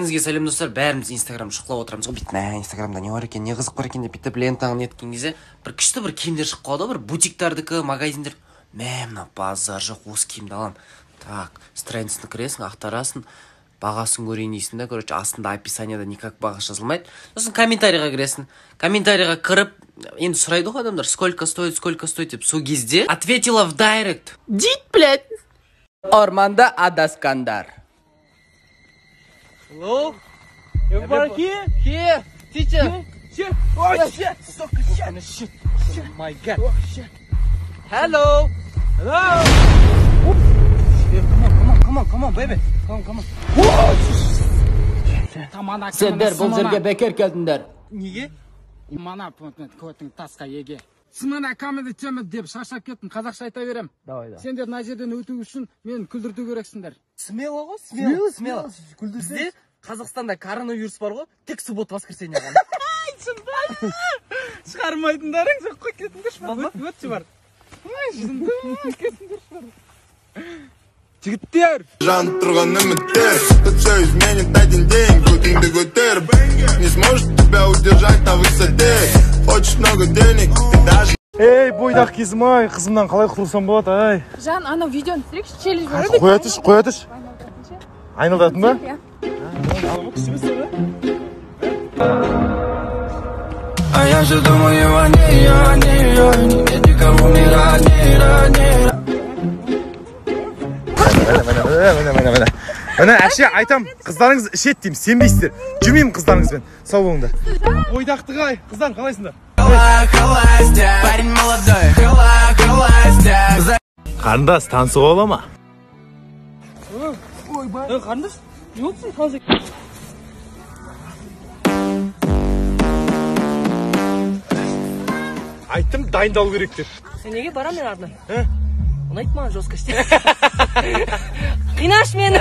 Сізге сәлем достар, бәріміз инстаграм шықлап отырамыз ғой, бүйтіп мә инстаграмда не бар екен, не қызық бар екен деп бүйтіп лентаны неткен кезде бір күшті бір киімдер шығып қалды, бір бутиктардікі, магазиндер. Мына базар жоқ, осы киімді аламын. Так, страницаны кіресің, ақтарасың, бағасын көрейін дейсің да, короче, астында описанияда никак бағасы жазылмайды. Сосын комментарийға кіресің. Комментарийға кіріп, енді сұрайды ғой адамдар, сколько стоит деп. Сол кезде ответила в дайрект. Дейді, блядь. Орманда адаскандар. Hello? Everybody here? Here, teacher. Shit! Oh shit! Shit! Oh my god! Oh shit! Hello! Hello! Come on, baby! Come on! Сендер бұл жерге бекер келдіңдер. Неге? Мана көтің тасқа еге. Сымана камеди темір деп шашап кеттім, қазақша айта берем. Сендер мына жерден өту үшін мен күлдірту керексіңдер. Смело ғой, смело. Бізде Қазақстанда коронавирус бар ғой, тек суббота воскресенье ғана. Шығармайтындарың жоқ қой, кетіңдерші бар. Өтші бар. Жігіттер! Жан тұрған үміттер, все изменит один день, көтіңді көтеріп, не сможет тебя удержать на высоте. Хочешь много денег, ты даже... Ей, бойдақ кезім ай, қызымнан қалай құрылсам болады, ай. Жан, анау видеоны түсірейікші, челлендж бар. Қоятыш. Айналдатын ба? А я же думаю о ней, нет никого мира. Міне, әше айтам, қыздарыңыз ішет деймін, сенбейсіздер. Жүрмеймін қыздарыңызбен, сау болыңдар. Бойдақтық ай, қыздар қалайсыңдар? Қарындас, танысуға ола ма? Қарындас, не болсын қазір? Айттым, дайындалу керек деп. Сен неге барам мен ардынан? Ұнайды маған жостқа істеп. Қинаш мені!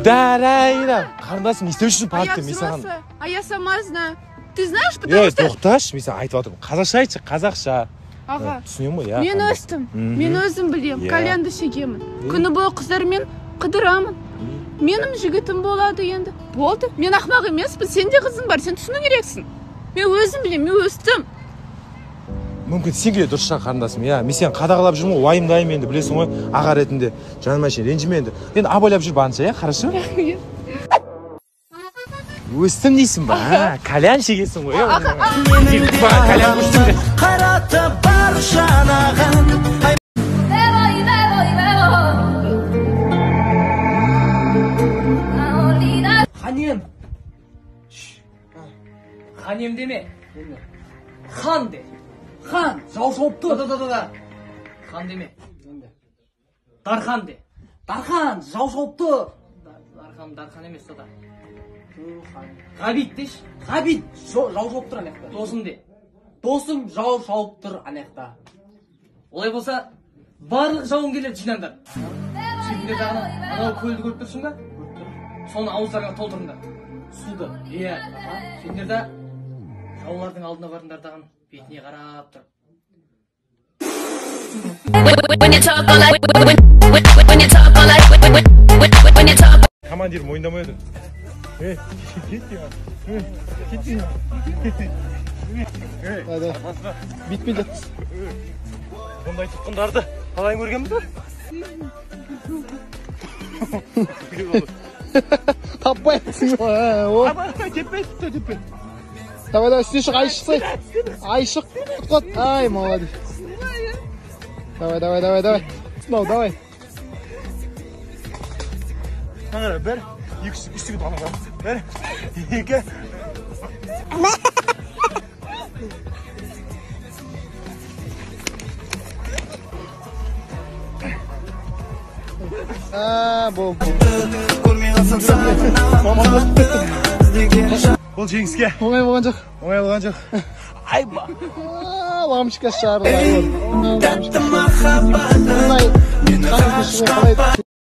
Дарайра! Қарындасым, не істеу үшін паркте мен саған? А я сама знаю. Ты знаешь, потому что... Тоқташ, мен саған айтып отырмын. Қазақша айтшы, қазақша. Аға, түсінемін ғой, я. мен өстім, мен өзім білем, кальянды шегемін. Күні бойы қыздармен қыдырамын. Менің жігітім болады енді. Болды, мен ақмақ емеспін, сен де қызың бар, сен түсіну керексің. Мен өзім білем, мен өстім. Мүмкін сенге дұрыс шығар қарындасым, я. Мен сен қадағалап жүрмін ғой, уайымдаймын енді, білесің ғой, аға ретінде. Жаныма шейін ренжіме енді. Енді абайлап жүр барынша, я, хорошо? Өстім дейсің ба, кальян шегесің ғой, я. Кальян көштің де. Қаратып бар жанағын. Ханем! Ханем деме. Хан де. Хан, жау шауыпты. Да. Хан деме. Дархан де. Дархан, жау шауыпты. Дархан емес да. Ғабит деш. Ғабит, жау шауып тұр анаяқта. Досым де. Досым жау шауып тұр анаяқта. Олай болса, барлық жауынгерлер жинаңдар. Шетінде жағынан анау көлді көріп тұрсың ба? Соны ауыздарға толтырыңдар. Суды. Иә. Сендер де жаулардың алдына барыңдар дағын бетіне қарап тұр. Командир мойындамайды. Кетті. Битпей жатсыз. Бұндай тұтқындарды қалай көргенбіз ба? Таппай жатсың ба? Теппей. Давай, үстіне шық, айшық. Құт. Ай, молодец. Давай. Сынау, давай. Қаңыра, бір, үстігі доғанға. Бір, екі. Бол. Бұл жеңіске. Оңай болған жоқ. Айба. Лампочка шарлар.